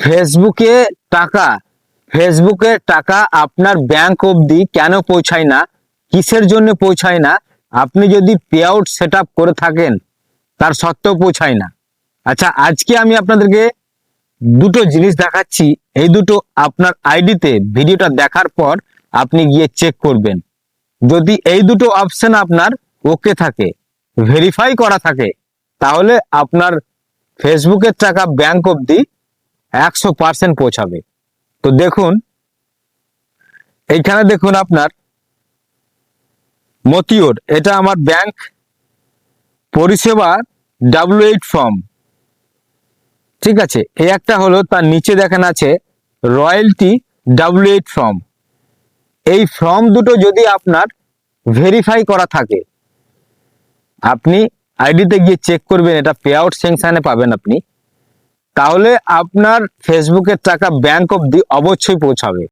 ফেসবুকে টাকা ফেসবুকে টাকা আপনার ব্যাংক অবধি কেন পৌঁছায় না, কিসের জন্য পৌঁছায় না? আপনি যদি পে আউট সেট আপ করে থাকেন তার সত্ত্বেও পৌঁছায় না। আচ্ছা, আজকে আমি আপনাদেরকে দুটো জিনিস দেখাচ্ছি। এই দুটো আপনার আইডিতে ভিডিওটা দেখার পর আপনি গিয়ে চেক করবেন। যদি এই দুটো অপশন আপনার ওকে থাকে, ভেরিফাই করা থাকে, তাহলে আপনার ফেসবুকের টাকা ব্যাংক অবধি 100% পৌঁছাবে। তো দেখুন, এইখানে দেখুন আপনার মতিউর, এটা আমার ব্যাংক পরিষেবা W8 ফর্ম, ঠিক আছে। এই একটা হলো, তার নিচে দেখেন আছে রয়্যালটি W8 ফর্ম। এই ফর্ম দুটো যদি আপনার ভেরিফাই করা থাকে, আপনি আইডিতে গিয়ে চেক করবেন, এটা পে আউট সেকশনে পাবেন আপনি, তাহলে আপনার ফেসবুকের টাকা ব্যাংক অবধি অবশ্যই পৌঁছাবে।